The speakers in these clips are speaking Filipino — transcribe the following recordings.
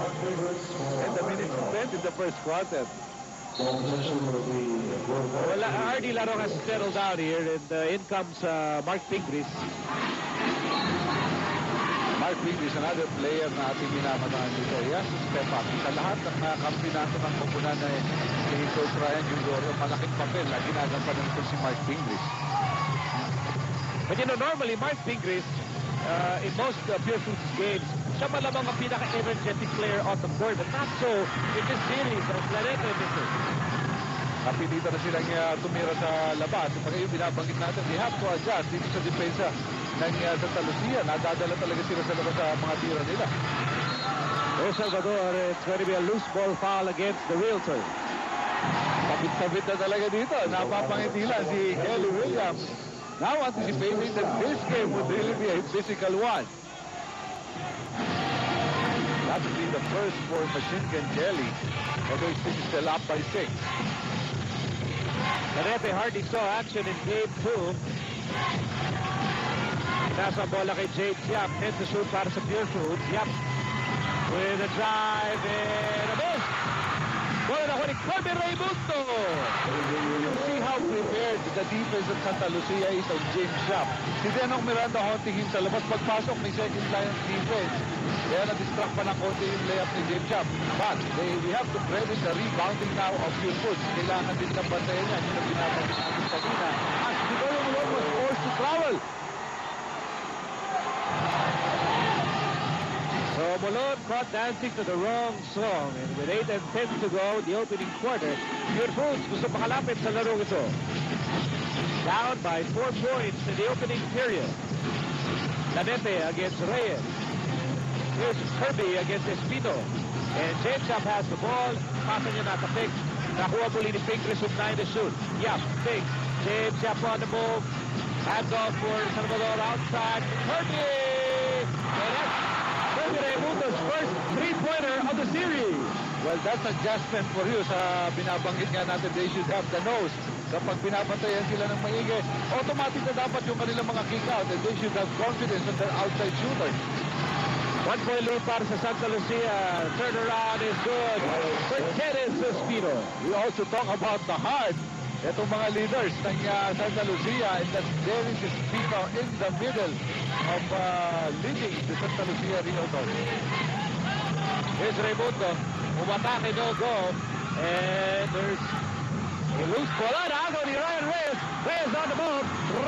And the minutes spent in the first quarter. Well, RD Laro has settled down here, and in comes Mark Pingris. Mark Pingris, another player na ating minamataan dito. He has to step up. Sa lahat ng mga kampinato ng kupunan na si Coach Ryan Jungoro, malaking papel na ginagampanan ko si Mark Pingris. But you know, normally Mark Pingris, in most Pure Foods games, siya malamang ang pinaka-energetic player on the board, but not so in this series as Laredo and this. Kapilita na silang tumira sa labas. Pag yung binabanggit natin, they have to adjust dito sa depensa ng Santa Lucia. Nadadala talaga sila sa labas sa mga tira nila. El Salvador, it's going to be a loose ball foul against the Realtors. Tapit-tapit na talaga dito. Napapangitilan si Kelly Williams. Now anticipating that this game would really be a physical one. That would be the first for Machine Gun Kelly. Although he's still up by 6. Canete hardly saw action in game 2. Nasa bola kay James Yap. Head to shoot para sa Pure Foods. Yap with a drive and a miss. Bola na ko ni Kirby Raimundo. You see how prepared the defense of Santa Lucia is on James Yap. Si Denong Miranda haunting him sa labas. Pagpasok, may second line of defense. Kaya na-distract pa ng konti yung layup ni James Yap. But we have to credit the rebounding now of Pure Foods. Kailangan din ng bantayan niya. Yung binabanggit natin kanina. As Gregorio Malone was forced to travel. So Malone caught dancing to the wrong song, and with 8 and 10 to go, the opening quarter, Pure Foods gusto makalapit sa larong ito. Down by 4 points in the opening period. Lanete against Reyes. Here's Kirby against Espino. And James Yap has the ball. Pasa niya natapik. Nakuha muli ni Pingris with 9 to shoot. Yap, Ping. James Yap on the move. Hands off for Salvador outside. Kirby! And that's Kirby Raimundo's first three-pointer of the series. Well, that's adjustment for you sa binabanggit nga natin. They should have the nose. Kapag pinapantayan sila ng maigi, automatic na dapat yung kanilang mga kick-out, and they should have confidence on their outside shooter. 1-point lead para sa Santa Lucia. Turnaround is good for Dennis Espino. We also talk about the heart. Itong mga leaders ng Santa Lucia, and that's Dennis Espino in the middle of leading the Santa Lucia Realtors. Here's Raimundo. Umatake, no go. And there's a loose ball. Now ni Ryan Reyes. Reyes on the ball.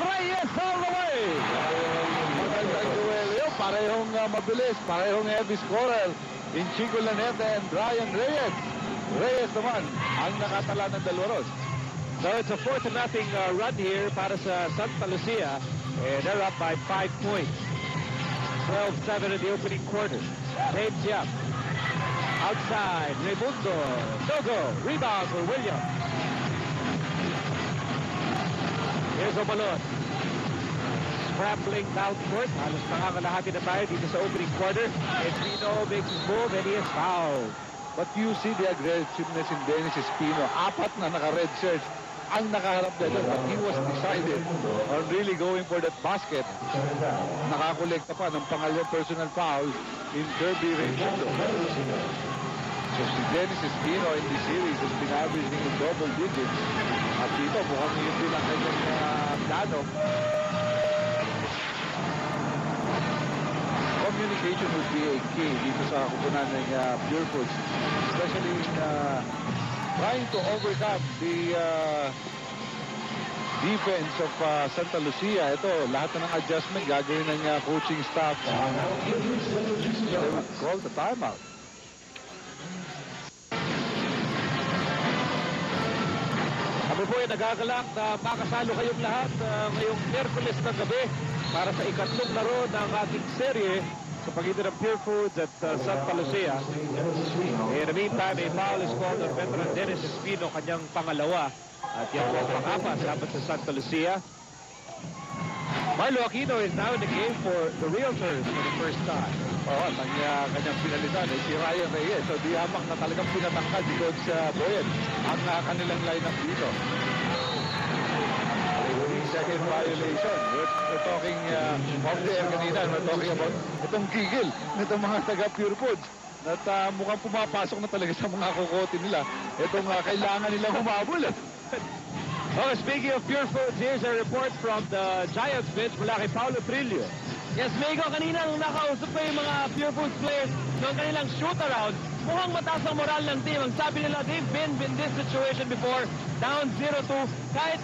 Reyes all the way. Magandang duel yun. Parehong mabilis. Parehong heavy scorer. In Chico Lanete and Ryan Reyes. Reyes naman ang nakatala ng Daloros. So it's a 4-0 run here para sa Santa Lucia. And they're up by 5 points. 12-7 in the opening quarter. James Yap. Outside, Raimundo. No-go. Rebound for Williams. Here's Omalon. Scrambling down court. Halos nakakalahati na tayo dito sa opening quarter. Espino makes his move and he is fouled. But you see the aggressiveness in Dennis Espino. 4 na naka-red shirts ang nakaharap na doon. But he was decided on really going for that basket. Nakakolekta pa ng pangalawang personal foul in Kirby Raimundo. So si Dennis Espino in the series has been averaging in double digits. At dito, mukhang yun din ang kanyang plano. Communication would be a key dito sa kupunan ng Pure Foods. Especially in trying to overcome the defense of Santa Lucia. Ito, lahat na ng adjustment gagawin ng coaching staff. They would call the timeout. Kami po ay nagagalak na makasalo kayong lahat ngayong Miyerkules ng gabi para sa ikatlong laro ng ating serye sa pagitan ng Pure Foods at Santa Lucia. In the meantime, a foul is called on veteran Dennis Espino, kanyang pangalawa. At yan po ang pang-apat laban sa Santa Lucia. Marlo Aquino is now in the game for the Realtors for the first time. Oo, kanyang pinalitan ay si Ryan Reyes. So di hamak na talagang pinatangkad si Coach Boyen ang kanilang lineup dito. Second violation. We're talking off the air kanina. We're talking about itong gigil nitong mga taga Pure Foods. At mukhang pumapasok na talaga sa mga kokote nila. Itong kailangan nilang humabol. Oh, speaking of Pure Foods, here's a report from the Giants bench mula kay Paulo Trillo. Yes, Mego, kanina nung nakausap ko yung mga Pure Foods players noong kanilang shoot-around, mukhang mataas ang moral ng team. Ang sabi nila, they've been in this situation before, down 0-2. Kahit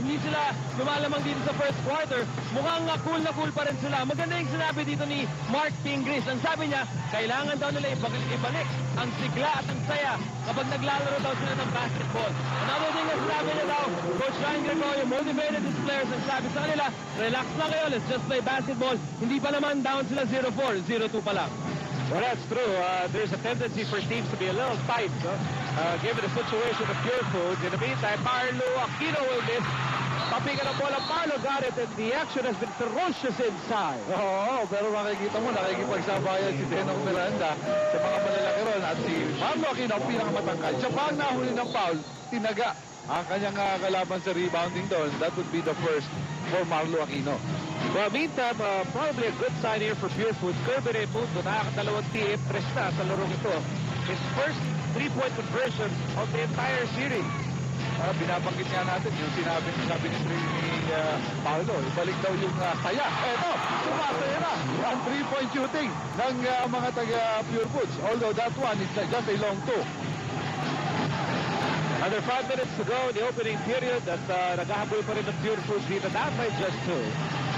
hindi sila lumalamang dito sa first quarter, mukhang cool na cool pa rin sila. Maganda yung sinabi dito ni Mark Pingris. Ang sabi niya, kailangan daw nila ibalik ang sigla at ang saya kapag naglalaro daw sila ng basketball. Another thing na sinabi niya daw, Coach Ryan Gregorio motivated his players. Ang sabi sa kanila, relax lang kayo, let's just play basketball. Hindi pa naman down sila 0-4, 0-2 pa lang. Well, that's true. There's a tendency for teams to be a little tight, no? Given the situation of Pure Foods. In the meantime, Marlo Aquino will miss. Papigan ang bola. Marlo got it, and the action has been ferocious inside. Oo, pero makikita mo, nakikipagsabayan si Denong Miranda sa mga malalaki ron. At si Marlo Aquino, ang pinakamatangkad. Siya pa ang nahuli ng foul, tinaga ang kanyang kalaban sa rebounding doon. That would be the first for Marlo Aquino. Well, meantime, probably a good sign here for Pure Foods. Kirby Raimundo, nakakadalawang TF, tres na sa larong ito. His first three-point conversion of the entire series. Binabanggit nga natin yung sinabi ni Paolo. Ibalik daw yung saya. Eto, sumasaya na ang 3-point shooting ng mga taga Pure Foods. Although that one is just a long two. Under 5 minutes to go in the opening period at naghahabol pa rin ng Pure Foods dito. That by just two.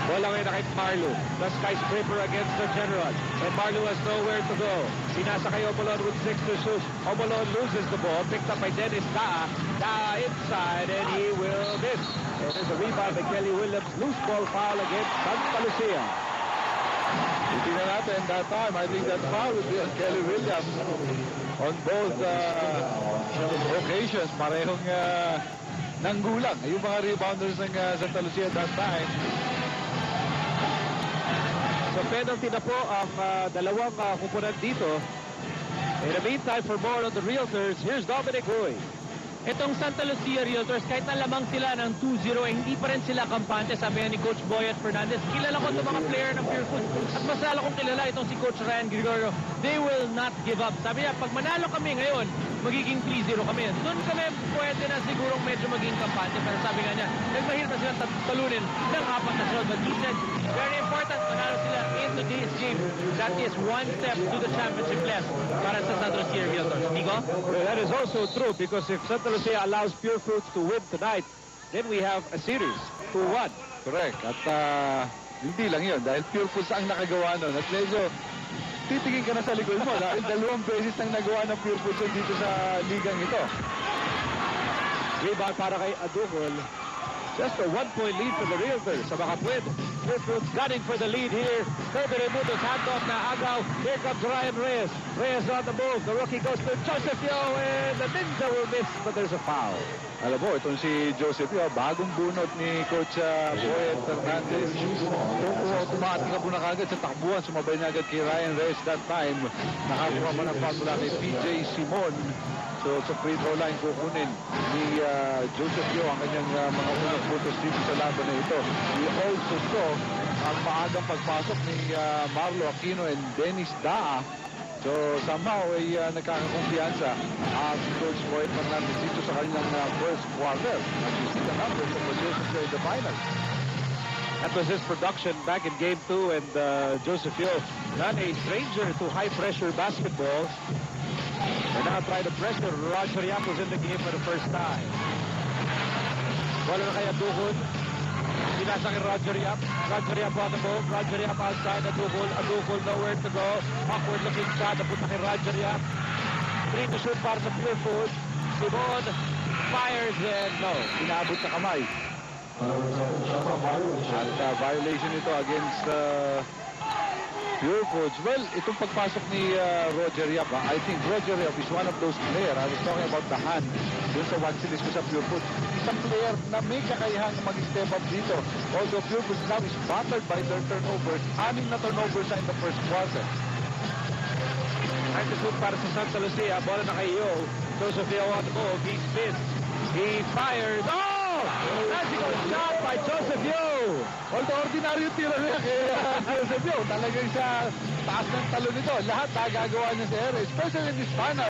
Wala ngayon na kay Marlo. The skyscraper against the General. And Marlo has nowhere to go. Pinasa kay Omolon with 6 to shoot. Omolon loses the ball. Picked up by Dennis Daa. Daa inside and he will miss. And there's a rebound by Kelly Williams. Loose ball foul against Santa Lucia. Tingnan natin that time. I think that foul would be on Kelly Williams. On both occasions, parehong nanggulang. Yung mga rebounders ng Santa Lucia that time. So penalty na po ang dalawang kupunan dito. In the meantime, for more on the Realtors, here's Dominic Huy. Itong Santa Lucia Realtors, kahit nalamang sila ng 2-0, hindi pa rin sila kampante, sabi ni Coach Boyet Fernandez. Kilala ko itong mga player ng Pure Foods at mas lalo kong kilala itong si Coach Ryan Gregorio. They will not give up. Sabi niya, pag manalo kami ngayon, magiging 3-0 kami. Doon kami pwede na sigurong medyo maging kampante. Pero sabi nga niya, nagmahirap na sila talunin ng 4 na sunod. But he said, very important, manalo sila in today's game. That is one step to the championship left para sa Santa Lucia Realtors. Migo? Well, that is also true because if Santa Lucia allows Pure Foods to win tonight, then we have a series 2-1. Correct. At hindi lang yun. Dahil Pure Foods ang nakagawa nun. At medyo titingin ka na sa likod mo. Dahil 2 beses nang nagawa ng Pure Foods dito sa ligang ito. Rebound para kay Adugol. Just a 1-point lead for the Realtors sa Makapwid. Pure Foods gunning for the lead here. Kirby Raimundo's handoff na agaw. Here comes Ryan Reyes. Reyes on the move. The rookie goes to Joseph Yo and the Ninja will miss but there's a foul. Alam mo, itong si Joseph Yo, bagong bunot ni Coach Boyet Fernandez. Automatic ka po na kagad sa takbuhan. Sumabay na agad kay Ryan Reyes that time. Nakakuha man ang foul mula kay PJ Simon. So sa free throw line kukunin ni Joseph Yo ang kanyang mga unang puntos dito sa laban na ito. We also saw ang maagang pagpasok ni Marlo Aquino and Dennis Daa. So somehow ay nagkakakumpiyansa ang Coach Boyet Fernandez dito sa kanilang first quarter. As you see the numbers of positions in the finals. That was his production back in Game 2 and Joseph Yo, not a stranger to high-pressure basketball. And now try to pressure. Roger Yap was in the game for the first time. Wala na kay Adugol. Pinasa kay Roger Yap. Roger Yap on the move. Roger Yap outside. Adugol. Adugol nowhere to go. Backward looking shot. Napunta kay Roger Yap. 3 to shoot para sa Pure Foods. Simon fires and no. Inaabot sa kamay. At violation ito against Pure Foods. Well, itong pagpasok ni Roger Yap, I think Roger Yap is one of those players. I was talking about the hand dun sa watch list ko sa Pure Foods. Isang player na may kakayahang mag-step up dito. Although Pure Foods now is battered by their turnovers. 6 na turnovers in the first quarter. Time to shoot para sa Santa Lucia. Bola na kay Yo. Joseph Yo on the move. He spins. He fires. Oh! Magical shot by Joseph Yo. Although ordinaryo tira niya kay Joseph Yo. Talagang sa taas ng talo nito. Lahat nagagawa niya si Ere, especially in this final.